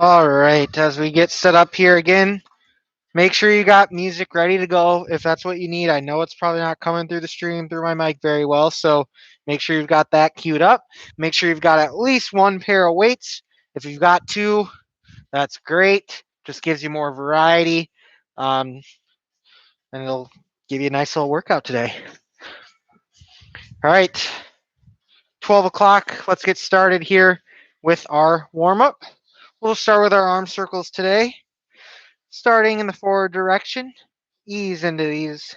All right, as we get set up here again, make sure you got music ready to go if that's what you need. I know it's probably not coming through the stream through my mic very well, so make sure you've got that queued up. Make sure you've got at least one pair of weights. If you've got two, that's great. Just gives you more variety, um, and it'll give you a nice little workout today. All right, 12 o'clock. Let's get started here with our warm up. We'll start with our arm circles today. Starting in the forward direction, ease into these.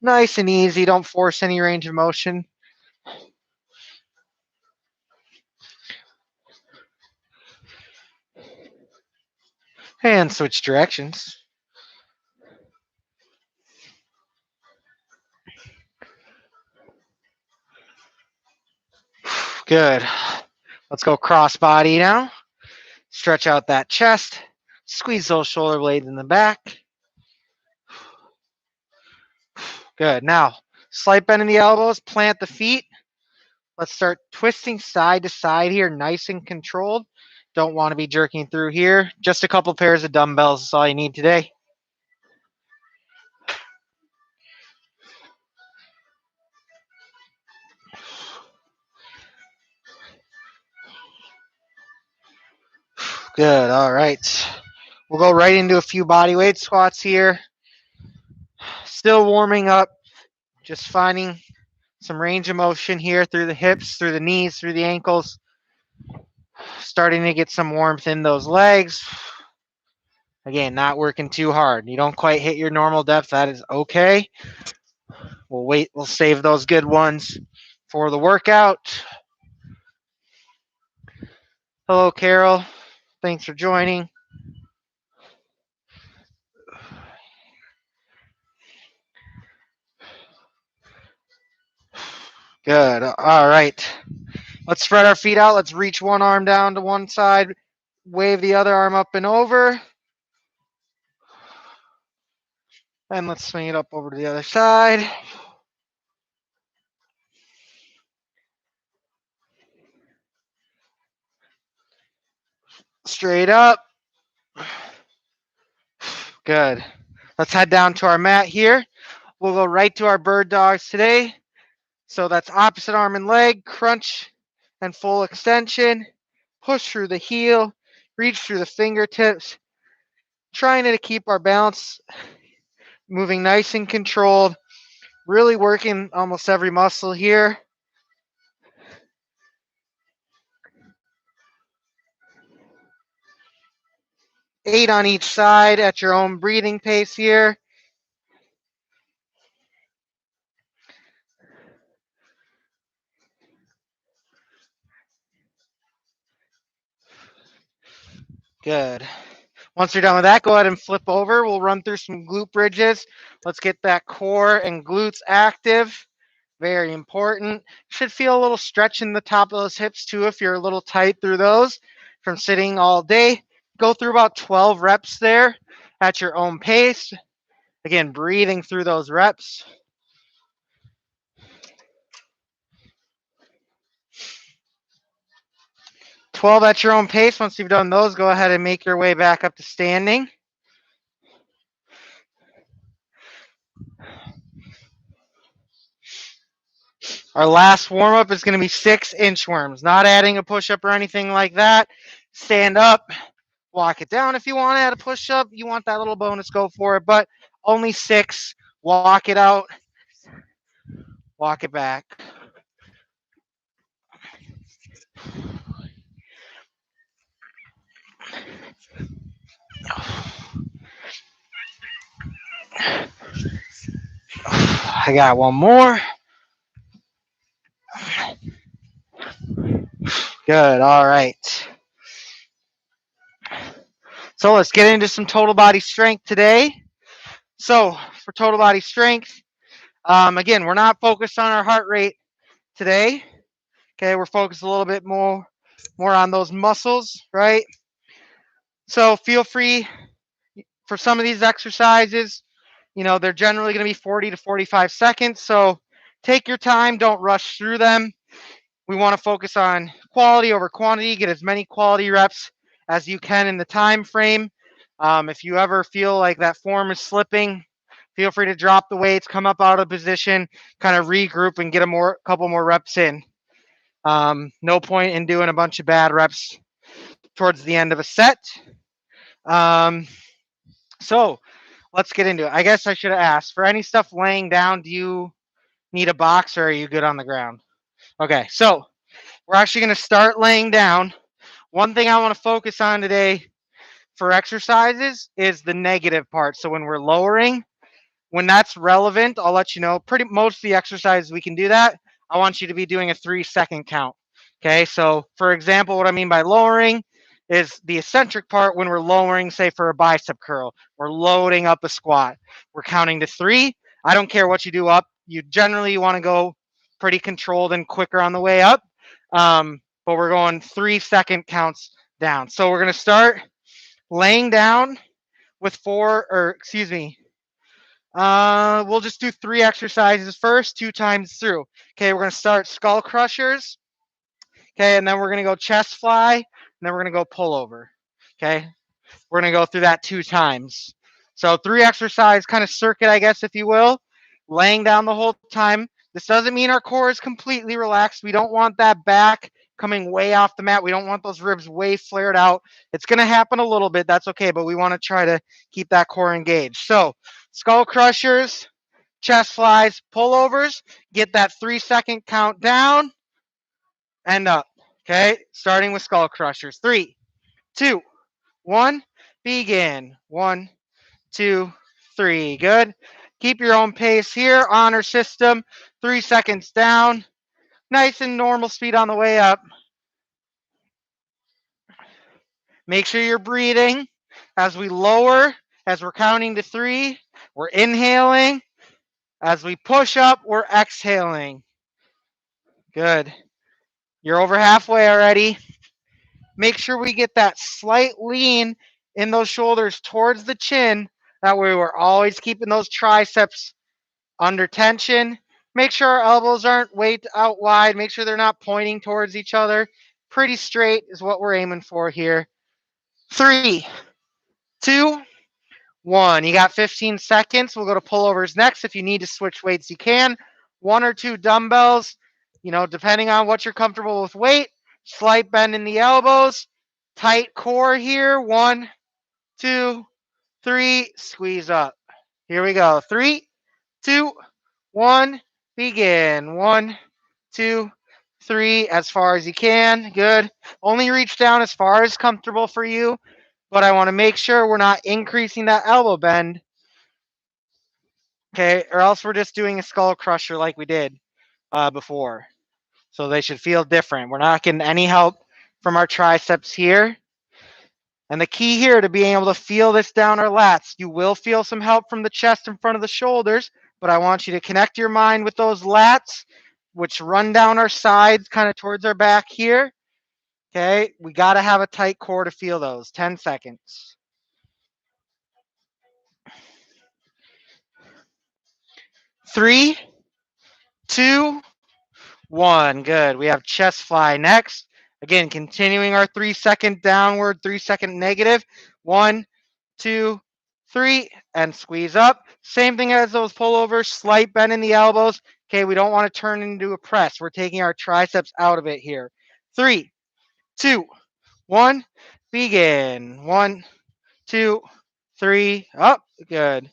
Nice and easy, don't force any range of motion. And switch directions. Good. Let's go cross body now. Stretch out that chest. Squeeze those shoulder blades in the back. Good. Now, slight bend in the elbows, plant the feet. Let's start twisting side to side here, nice and controlled. Don't want to be jerking through here. Just a couple pairs of dumbbells is all you need today. Good. All right. We'll go right into a few body weight squats here. Still warming up. Just finding some range of motion here through the hips, through the knees, through the ankles. Starting to get some warmth in those legs. Again, not working too hard. You don't quite hit your normal depth. That is okay. We'll save those good ones for the workout. Hello, Carol. Thanks for joining. Good. All right. Let's spread our feet out. Let's reach one arm down to one side, wave the other arm up and over. And let's swing it up over to the other side. Straight up. Good. Let's head down to our mat here. We'll go right to our bird dogs today. So that's opposite arm and leg, crunch and full extension. Push through the heel, reach through the fingertips. Trying to keep our balance moving nice and controlled. Really working almost every muscle here. Eight on each side at your own breathing pace here. Good. Once you're done with that, go ahead and flip over. We'll run through some glute bridges. Let's get that core and glutes active. Very important. Should feel a little stretch in the top of those hips too if you're a little tight through those from sitting all day. Go through about 12 reps there at your own pace. Again, breathing through those reps. "12 at your own pace. Once you've done those, go ahead and make your way back up to standing. Our last warm up is going to be 6 inchworms. Not adding a push up or anything like that. Stand up, walk it down. If you want to add a push up, you want that little bonus, go for it. But only 6. Walk it out. Walk it back. I got one more. Good. All right. So let's get into some total body strength today. So for total body strength, again, we're not focused on our heart rate today. Okay, we're focused a little bit more on those muscles, right? So feel free for some of these exercises. They're generally going to be 40 to 45 seconds. So take your time. Don't rush through them. We want to focus on quality over quantity, get as many quality reps as you can in the time frame. If you ever feel like that form is slipping, feel free to drop the weights, come up out of position, kind of regroup and get a couple more reps in. No point in doing a bunch of bad reps towards the end of a set. Um, so let's get into it. I guess I should have asked, for any stuff laying down, do you need a box or are you good on the ground? Okay, so we're actually going to start laying down. One thing I want to focus on today for exercises is the negative part. So when we're lowering, when that's relevant, I'll let you know. Pretty most of the exercises we can do that. I want you to be doing a 3-second count. Okay, so for example, what I mean by lowering is the eccentric part when we're lowering, say for a bicep curl, we're loading up a squat. We're counting to 3. I don't care what you do up. You generally want to go pretty controlled and quicker on the way up. But we're going 3-second counts down. So we're going to start laying down with we'll just do 3 exercises first, 2 times through. Okay, we're going to start skull crushers. Okay, and then we're going to go chest fly, and then we're going to go pull over. Okay, we're going to go through that 2 times. So 3 exercise kind of circuit, I guess, if you will, laying down the whole time. This doesn't mean our core is completely relaxed. We don't want that back coming way off the mat. We don't want those ribs way flared out. It's going to happen a little bit. That's okay, but we want to try to keep that core engaged. So skull crushers, chest flies, pullovers, get that 3-second count down and up. Okay, starting with skull crushers. 3, 2, 1, begin. 1, 2, 3. Good. Keep your own pace here. Honor system. 3 seconds down. Nice and normal speed on the way up. Make sure you're breathing as we lower, as we're counting to 3. We're inhaling. As we push up, we're exhaling. Good. You're over halfway already. Make sure we get that slight lean in those shoulders towards the chin. That way we're always keeping those triceps under tension. Make sure our elbows aren't way out wide. Make sure they're not pointing towards each other. Pretty straight is what we're aiming for here. 3, 2, 1. You got 15 seconds. We'll go to pullovers next. If you need to switch weights, you can. 1 or 2 dumbbells, depending on what you're comfortable with weight. Slight bend in the elbows. Tight core here. 1, 2, 3. Squeeze up. Here we go. 3, 2, 1. Begin. 1, 2, 3. As far as you can. Good. Only reach down as far as comfortable for you. But I want to make sure we're not increasing that elbow bend. Okay, or else we're just doing a skull crusher like we did before. So they should feel different. We're not getting any help from our triceps here. And the key here to being able to feel this down our lats, you will feel some help from the chest in front of the shoulders, but I want you to connect your mind with those lats, which run down our sides, kind of towards our back here. Okay, we got to have a tight core to feel those. 10 seconds. 3, 2, 1. Good. We have chest fly next. Again, continuing our 3-second downward, 3-second negative. 1, 2, 3, and squeeze up. Same thing as those pullovers, slight bend in the elbows. Okay, we don't want to turn into a press. We're taking our triceps out of it here. 3, 2, 1, begin. 1, 2, 3, up. Good.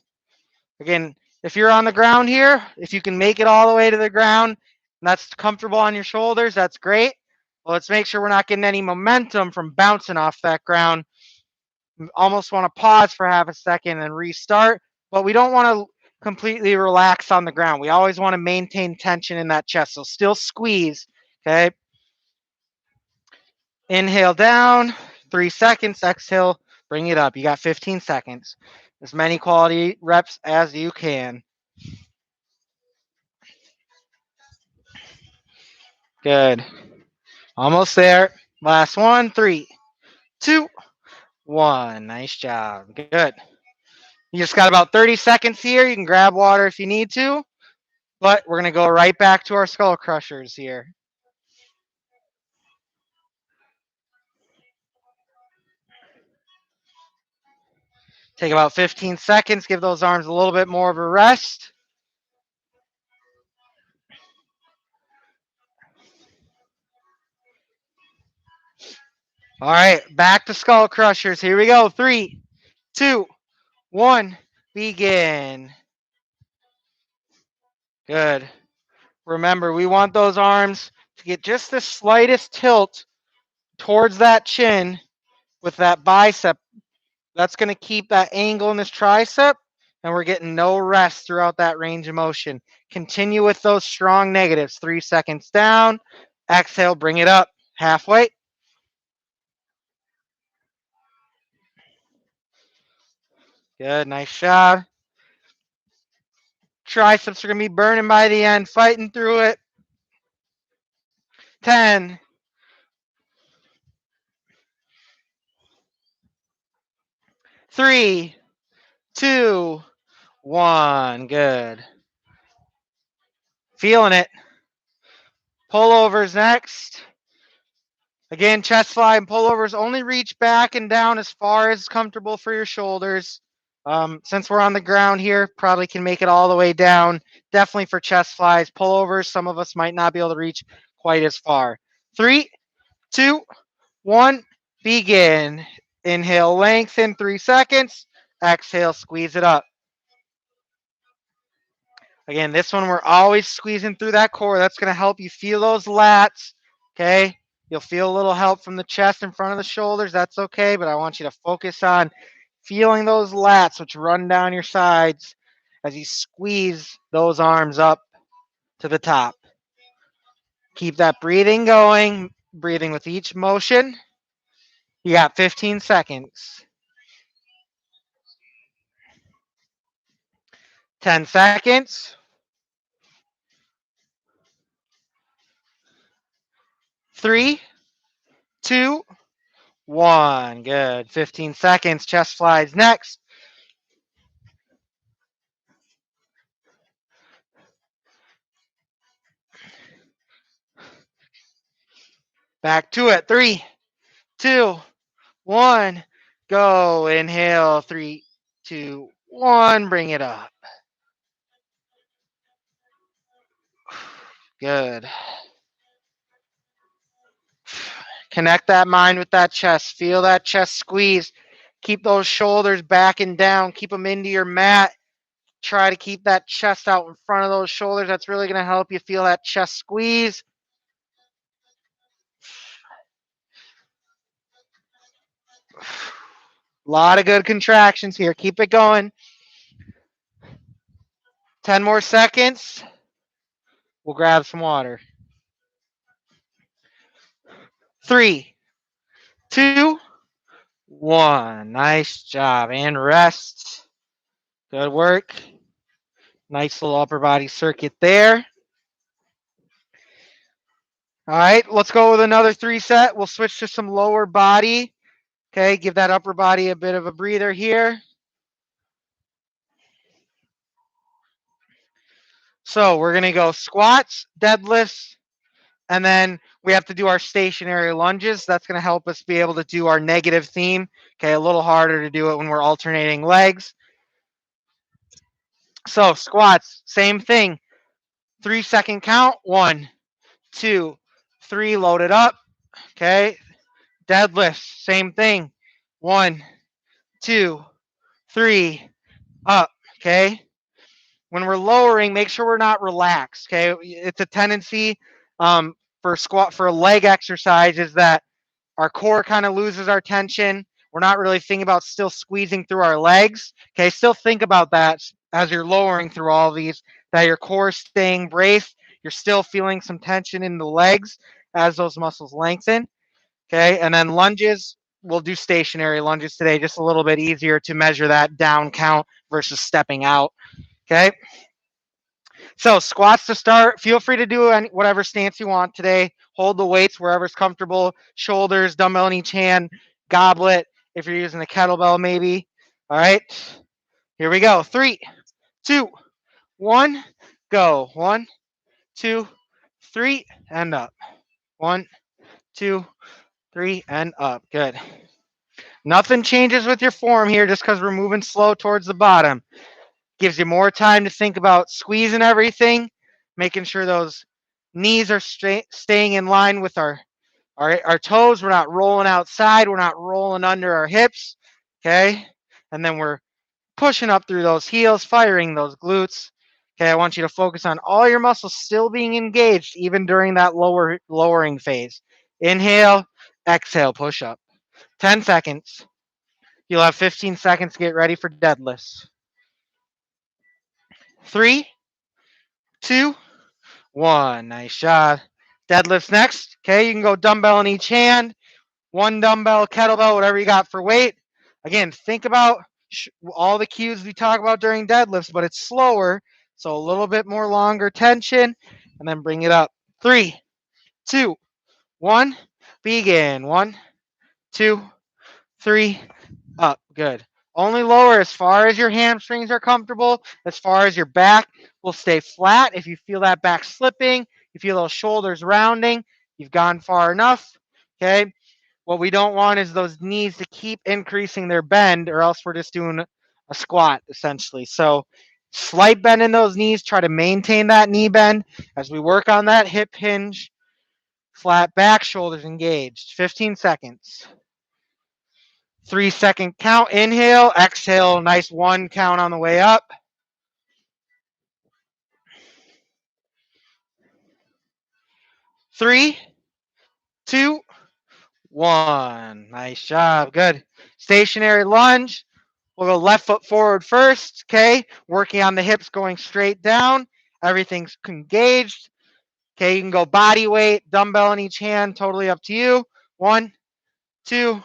Again, if you're on the ground here, if you can make it all the way to the ground, and that's comfortable on your shoulders, that's great. Well, let's make sure we're not getting any momentum from bouncing off that ground. Almost want to pause for half a second and restart, but we don't want to completely relax on the ground. We always want to maintain tension in that chest, so still squeeze, okay? Inhale down, 3 seconds, exhale, bring it up. You got 15 seconds. As many quality reps as you can. Good. Almost there. Last one. 3, 2, 1. Nice job. Good. You just got about 30 seconds here. You can grab water if you need to, but we're going to go right back to our skull crushers here. Take about 15 seconds. Give those arms a little bit more of a rest. All right, back to skull crushers. Here we go. 3, 2, 1, begin. Good. Remember, we want those arms to get just the slightest tilt towards that chin with that bicep. That's going to keep that angle in this tricep, and we're getting no rest throughout that range of motion. Continue with those strong negatives. 3 seconds down. Exhale, bring it up. Halfway. Good, nice job. Triceps are going to be burning by the end, fighting through it. 10. 3, 2, 1. Good. Feeling it. Pullovers next. Again, chest fly and pullovers only reach back and down as far as comfortable for your shoulders. Since we're on the ground here, probably can make it all the way down. Definitely for chest flies. Pullovers, some of us might not be able to reach quite as far. 3, 2, 1, begin. Inhale, lengthen, 3 seconds. Exhale, squeeze it up. Again, this one we're always squeezing through that core. That's going to help you feel those lats, okay? You'll feel a little help from the chest in front of the shoulders. That's okay, but I want you to focus on feeling those lats, which run down your sides as you squeeze those arms up to the top. Keep that breathing going, breathing with each motion. You got 15 seconds. 10 seconds. 3, 2, 1. Good. 15 seconds. Chest flies next. Back to it. 3, 2, 1. Go. Inhale. 3, 2, 1. Bring it up. Good. Connect that mind with that chest. Feel that chest squeeze. Keep those shoulders back and down. Keep them into your mat. Try to keep that chest out in front of those shoulders. That's really going to help you feel that chest squeeze. A lot of good contractions here. Keep it going. 10 more seconds. We'll grab some water. 3, 2, 1. Nice job. And rest. Good work. Nice little upper body circuit there. All right, let's go with another 3 set. We'll switch to some lower body. Okay, give that upper body a bit of a breather here. So we're going to go squats, deadlifts, and then we have to do our stationary lunges. That's going to help us be able to do our negative theme. Okay, a little harder to do it when we're alternating legs. So squats, same thing. 3 second count. 1, 2, 3. Load it up. Okay. Deadlifts, same thing. 1, 2, 3. Up. Okay. When we're lowering, make sure we're not relaxed. Okay. It's a tendency for leg exercises that our core kind of loses our tension. We're not really thinking about still squeezing through our legs. Okay, still think about that as you're lowering through all these, that your core is staying braced. You're still feeling some tension in the legs as those muscles lengthen. Okay, and then lunges, we'll do stationary lunges today, just a little bit easier to measure that down count versus stepping out. Okay. So squats to start. Feel free to do whatever stance you want today. Hold the weights wherever's comfortable. Shoulders, dumbbell in each hand, goblet if you're using a kettlebell maybe. All right. Here we go. 3, 2, 1, go. 1, 2, 3, and up. 1, 2, 3, and up. Good. Nothing changes with your form here just because we're moving slow towards the bottom. Gives you more time to think about squeezing everything, making sure those knees are staying in line with our toes. We're not rolling outside. We're not rolling under our hips. Okay. And then we're pushing up through those heels, firing those glutes. Okay. I want you to focus on all your muscles still being engaged, even during that lowering phase. Inhale, exhale, push up. 10 seconds. You'll have 15 seconds to get ready for deadlifts. 3, 2, 1. Nice job. Deadlifts next. Okay, you can go dumbbell in each hand, one dumbbell, kettlebell, whatever you got for weight. Again, think about all the cues we talk about during deadlifts, but it's slower, so a little bit more longer tension, and then bring it up. 3, 2, 1. Begin. 1, 2, 3, up. Good. Only lower as far as your hamstrings are comfortable, as far as your back will stay flat. If you feel that back slipping, you feel those shoulders rounding, you've gone far enough. Okay. What we don't want is those knees to keep increasing their bend, or else we're just doing a squat essentially. So slight bend in those knees, try to maintain that knee bend as we work on that hip hinge, flat back, shoulders engaged. 15 seconds. 3-second count. Inhale, exhale. Nice 1 count on the way up. 3, 2, 1. Nice job. Good. Stationary lunge. We'll go left foot forward first. Okay. Working on the hips, going straight down. Everything's engaged. Okay. You can go body weight, dumbbell in each hand. Totally up to you. 1, 2,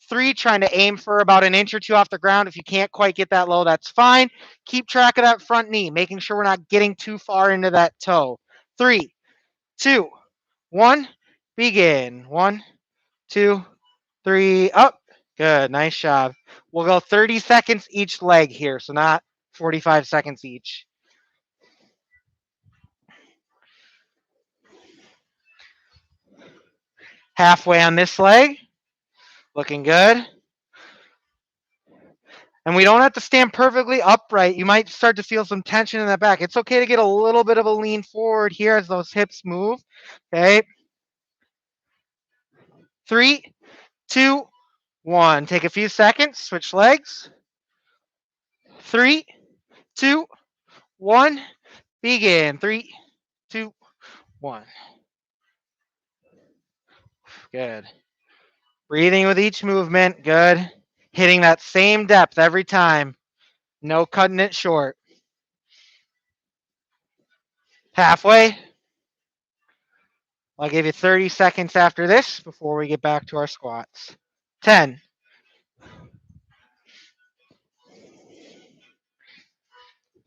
3. Trying to aim for about an inch or two off the ground. If you can't quite get that low, that's fine. Keep track of that front knee, making sure we're not getting too far into that toe. 3, 2, 1. Begin. 1, 2, 3. Up. Good. Nice job. We'll go 30 seconds each leg here, so not 45 seconds each. Halfway on this leg. Looking good. And we don't have to stand perfectly upright. You might start to feel some tension in the back. It's okay to get a little bit of a lean forward here as those hips move. Okay. 3, 2, 1. Take a few seconds. Switch legs. 3, 2, 1. Begin. 3, 2, 1. Good. Breathing with each movement. Good. Hitting that same depth every time. No cutting it short. Halfway. I'll give you 30 seconds after this before we get back to our squats. 10.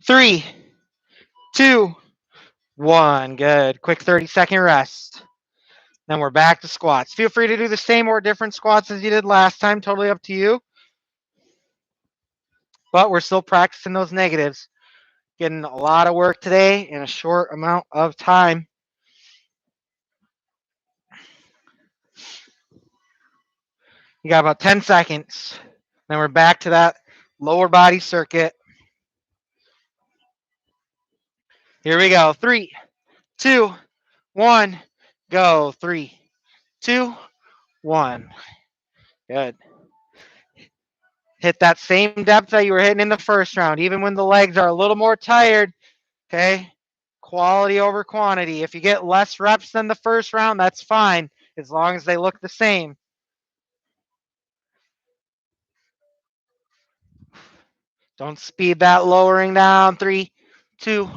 3, 2, 1. Good. Quick 30-second rest. Then we're back to squats. Feel free to do the same or different squats as you did last time. Totally up to you. But we're still practicing those negatives. Getting a lot of work today in a short amount of time. You got about 10 seconds. Then we're back to that lower body circuit. Here we go. 3, 2, 1. Go. 3, 2, 1. Good. Hit that same depth that you were hitting in the first round, even when the legs are a little more tired. Okay. Quality over quantity. If you get less reps than the first round, that's fine, as long as they look the same. Don't speed that lowering down. 3, 2,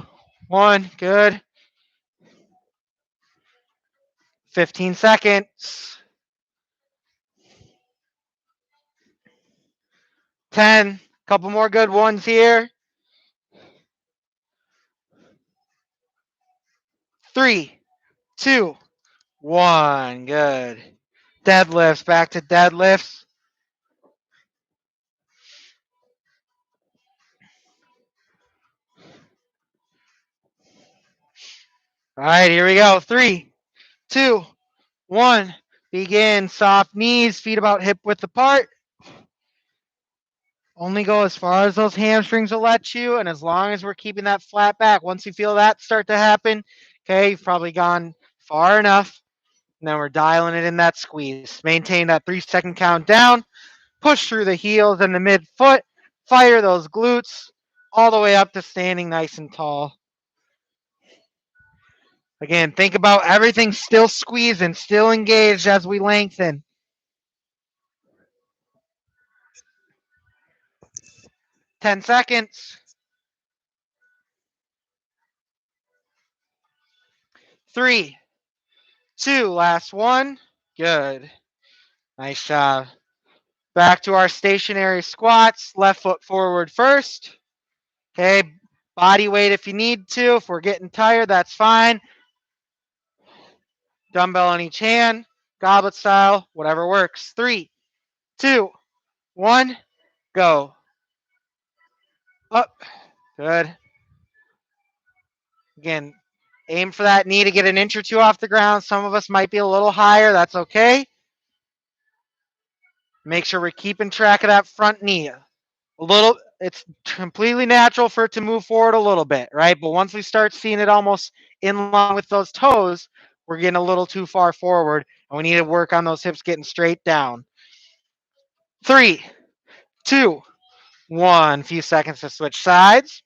1. Good. 15 seconds. 10. Couple more good ones here. 3, 2, 1. Good. Deadlifts. Back to deadlifts. All right, here we go. 3, 2, 1. Begin. Soft knees, feet about hip width apart. Only go as far as those hamstrings will let you, and as long as we're keeping that flat back, once you feel that start to happen, okay, you've probably gone far enough. And then we're dialing it in that squeeze. Maintain that 3-second count down. Push through the heels and the midfoot. Fire those glutes all the way up to standing nice and tall. Again, think about everything still squeezing, still engaged as we lengthen. 10 seconds. 3, 2, last one. Good. Nice job. Back to our stationary squats. Left foot forward first. Okay, body weight if you need to. If we're getting tired, that's fine. Dumbbell on each hand, goblet style, whatever works. 3, 2, 1, go. Up. Good. Again, aim for that knee to get an inch or two off the ground. Some of us might be a little higher. That's okay. Make sure we're keeping track of that front knee. It's completely natural for it to move forward a little bit, right? But once we start seeing it almost in line with those toes, we're getting a little too far forward, and we need to work on those hips getting straight down. 3, 2, 1. Few seconds to switch sides.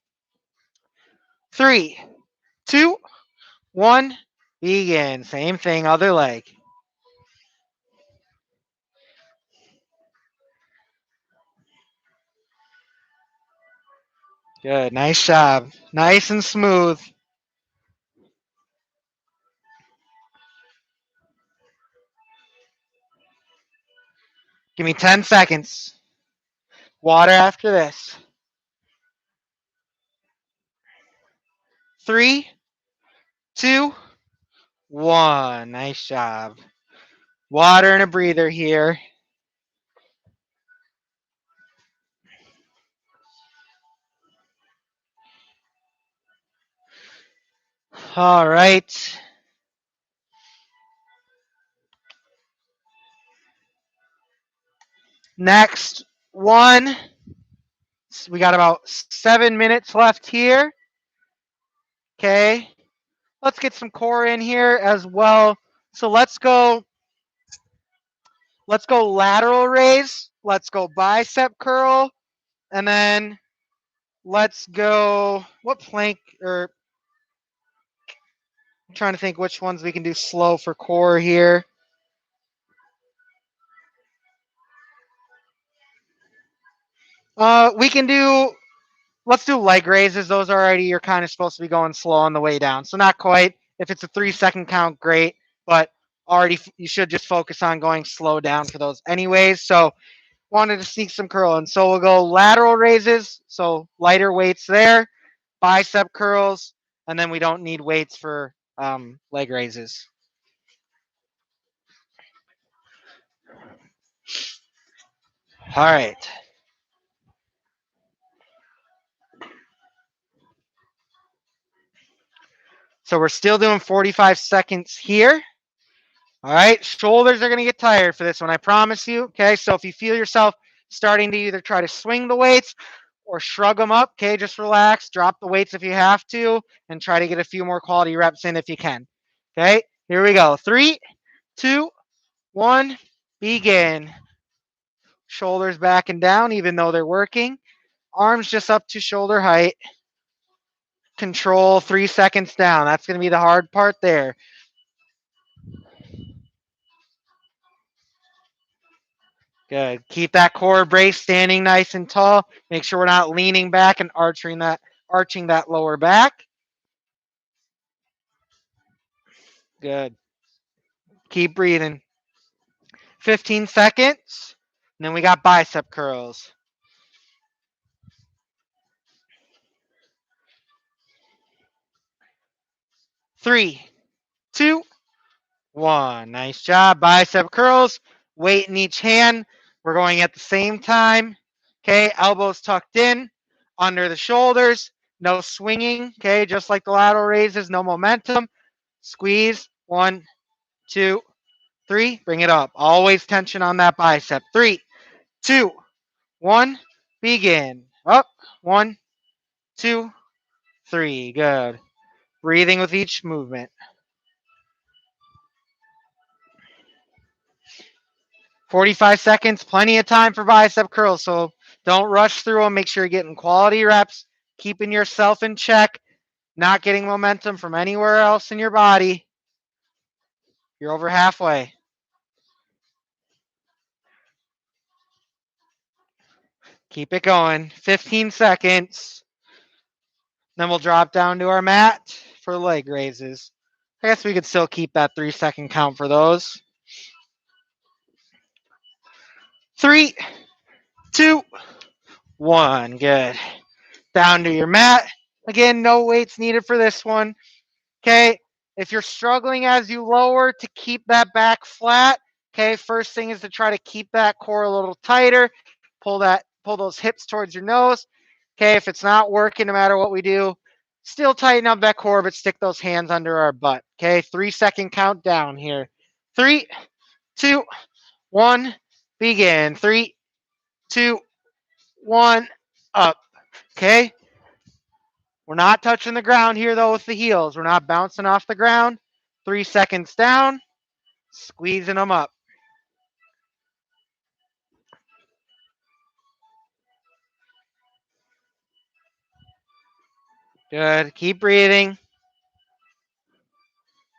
3, 2, 1. Begin. Same thing, other leg. Good. Nice job. Nice and smooth. Give me 10 seconds. Water after this. 3, 2, 1. Nice job. Water and a breather here. All right. Next one. We got about 7 minutes left here. Okay. Let's get some core in here as well. So let's go lateral raise. Let's go bicep curl. And then let's go what plank or I'm trying to think which ones we can do slow for core here. We can do let's do leg raises. Those are already you're kind of supposed to be going slow on the way down. So not quite. If it's a 3-second count, great. But already you should just focus on going slow down for those anyways. So wanted to sneak some curl in. So we'll go lateral raises. So lighter weights there, bicep curls, and then we don't need weights for leg raises. All right. So we're still doing 45 seconds here. All right, shoulders are going to get tired for this one, I promise you. Okay, so if you feel yourself starting to either try to swing the weights or shrug them up, okay, just relax, drop the weights if you have to, and try to get a few more quality reps in if you can. Okay, here we go. 3, 2, 1, begin. Shoulders back and down, even though they're working. Arms just up to shoulder height. Control 3 seconds down. That's going to be the hard part there. Good. Keep that core brace standing nice and tall. Make sure we're not leaning back and arching that lower back. Good. Keep breathing. 15 seconds. And then we got bicep curls. 3, 2, 1. Nice job. Bicep curls. Weight in each hand. We're going at the same time. Okay. Elbows tucked in. Under the shoulders. No swinging. Okay. Just like the lateral raises. No momentum. Squeeze. 1, 2, 3. Bring it up. Always tension on that bicep. 3, 2, 1. begin. Up. 1, 2, 3. Good. Breathing with each movement. 45 seconds, plenty of time for bicep curls, so don't rush through them. Make sure you're getting quality reps, keeping yourself in check, not getting momentum from anywhere else in your body. You're over halfway. Keep it going. 15 seconds. Then we'll drop down to our mat for leg raises. I guess we could still keep that 3-second count for those. 3, 2, 1. Good. Down to your mat. Again, no weights needed for this one. Okay. If you're struggling as you lower to keep that back flat, okay, first thing is to try to keep that core a little tighter. Pull those hips towards your nose. Okay, if it's not working, no matter what we do, still tighten up that core, but stick those hands under our butt. Okay, 3-second countdown here. 3, 2, 1, begin. 3, 2, 1, up. Okay. We're not touching the ground here, though, with the heels. We're not bouncing off the ground. 3 seconds down, squeezing them up. Good. Keep breathing.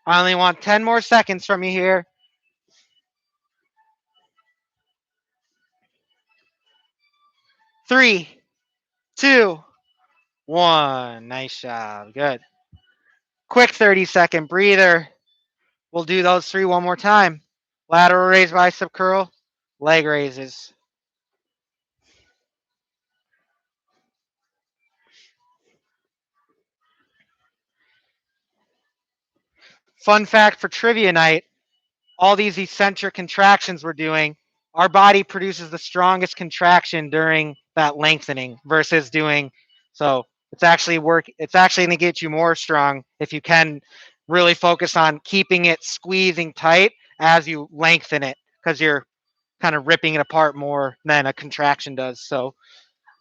I only want 10 more seconds from you here. 3, 2, 1. Nice job. Good. Quick 30-second breather. We'll do those 3 one more time. Lateral raise, bicep curl, leg raises. Fun fact for trivia night, all these eccentric contractions we're doing, our body produces the strongest contraction during that lengthening versus doing, so it's actually going to get you more strong if you can really focus on keeping it squeezing tight as you lengthen it, because you're kind of ripping it apart more than a contraction does. So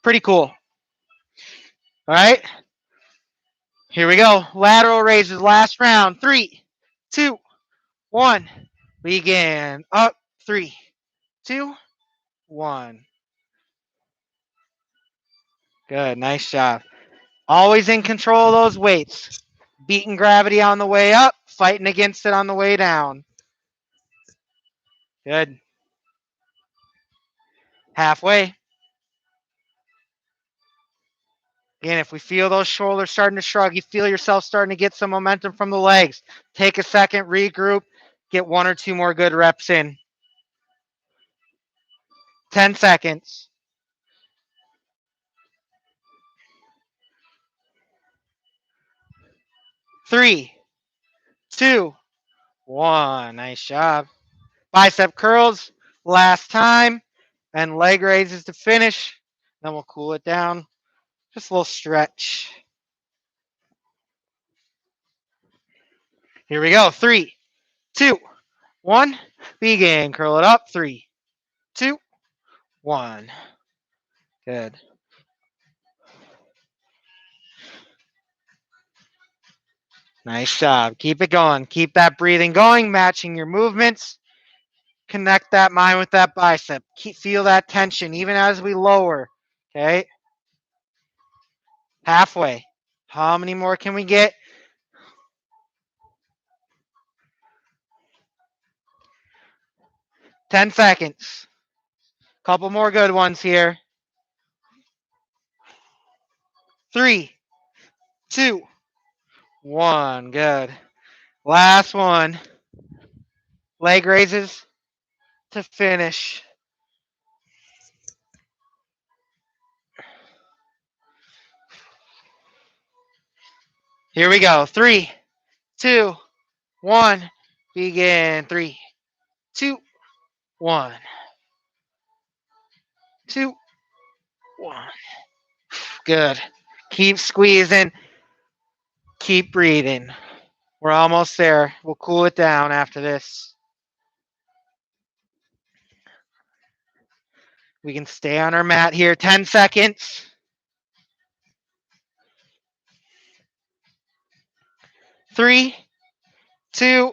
pretty cool. All right, here we go. Lateral raises, last round. 3, 2, 1. Begin. Up. 3, 2, 1. Good. Nice job. Always in control of those weights. Beating gravity on the way up, fighting against it on the way down. Good. Halfway. Again, if we feel those shoulders starting to shrug, you feel yourself starting to get some momentum from the legs, take a second, regroup, get 1 or 2 more good reps in. 10 seconds. 3, 2, 1. Nice job. Bicep curls, last time, and leg raises to finish. Then we'll cool it down. Just a little stretch. Here we go. 3, 2, 1. Begin. Curl it up. 3, 2, 1. Good. Nice job. Keep it going. Keep that breathing going, matching your movements. Connect that mind with that bicep. Feel that tension even as we lower. Okay. Halfway. How many more can we get? 10 seconds. Couple more good ones here. 3, 2, 1. Good. Last one. Leg raises to finish. Here we go. 3, 2, 1. Begin. 3, 2, 1. 2, 1. Good. Keep squeezing. Keep breathing. We're almost there. We'll cool it down after this. We can stay on our mat here. 10 seconds. 3, 2,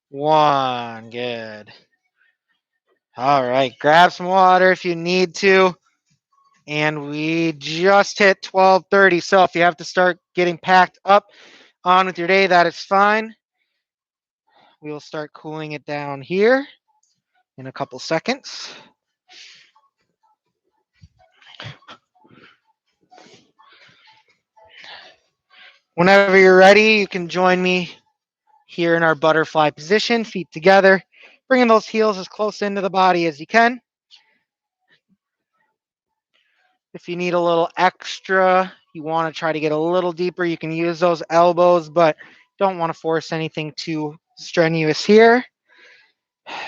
1. Good. All right. Grab some water if you need to. And we just hit 12:30. So if you have to start getting packed up on with your day, that is fine. We will start cooling it down here in a couple seconds. Whenever you're ready, you can join me here in our butterfly position, feet together, bringing those heels as close into the body as you can. If you need a little extra, you want to try to get a little deeper, you can use those elbows, but don't want to force anything too strenuous here.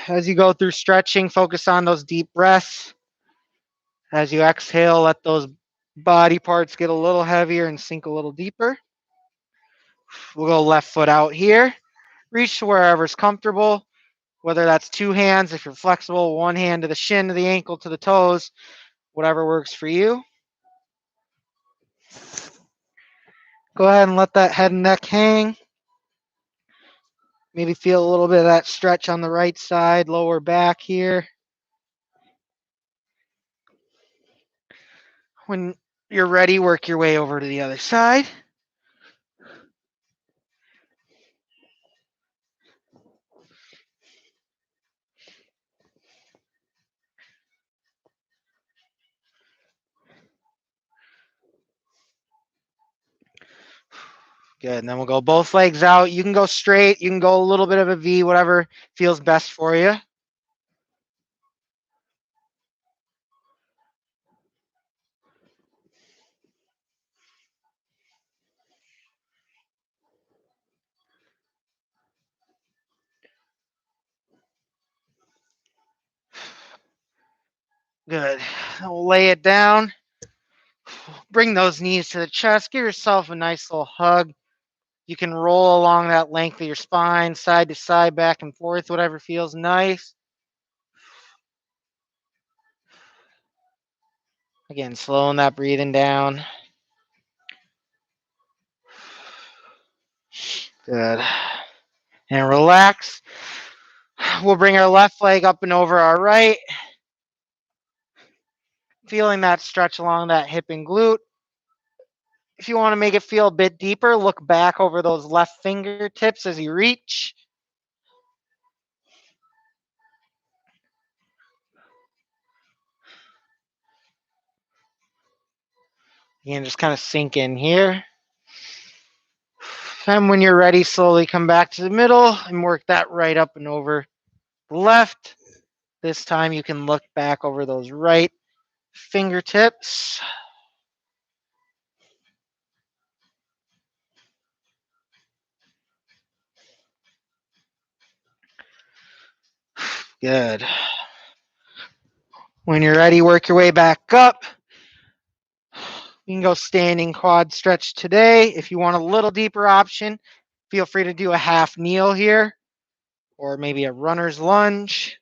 As you go through stretching, focus on those deep breaths. As you exhale, let those body parts get a little heavier and sink a little deeper. We'll go left foot out here. Reach to wherever's comfortable, whether that's 2 hands if you're flexible, 1 hand to the shin, to the ankle, to the toes, whatever works for you. Go ahead and let that head and neck hang. Maybe feel a little bit of that stretch on the right side, lower back here. When you're ready, work your way over to the other side. Good, and then we'll go both legs out. You can go straight, you can go a little bit of a V, whatever feels best for you. Good. We'll lay it down. Bring those knees to the chest. Give yourself a nice little hug. You can roll along that length of your spine, side to side, back and forth, whatever feels nice. Again, slowing that breathing down. Good. And relax. We'll bring our left leg up and over our right. Feeling that stretch along that hip and glute. If you want to make it feel a bit deeper, look back over those left fingertips as you reach. Again, just kind of sink in here. And when you're ready, slowly come back to the middle and work that right up and over the left. This time you can look back over those right fingertips. Good. When you're ready, work your way back up. You can go standing quad stretch today. If you want a little deeper option, feel free to do a half kneel here or maybe a runner's lunge.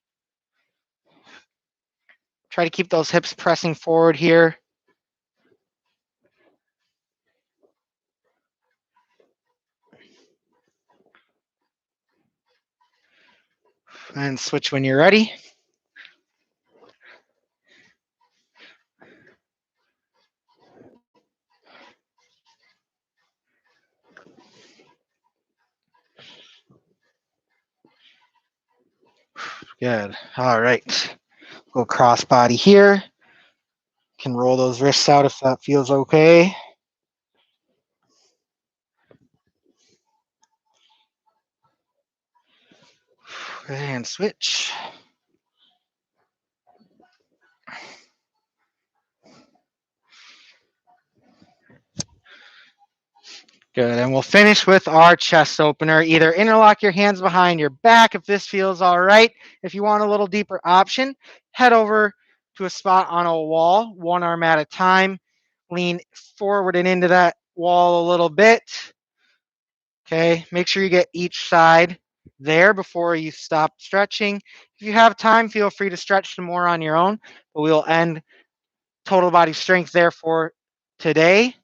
Try to keep those hips pressing forward here. And switch when you're ready. Good. All right. Go cross body here. Can roll those wrists out if that feels okay. And switch. Good. And we'll finish with our chest opener. Either interlock your hands behind your back if this feels all right. If you want a little deeper option, head over to a spot on a wall, one arm at a time. Lean forward and into that wall a little bit. Okay. Make sure you get each side there before you stop stretching. If you have time, feel free to stretch some more on your own, but we'll end total body strength there for today.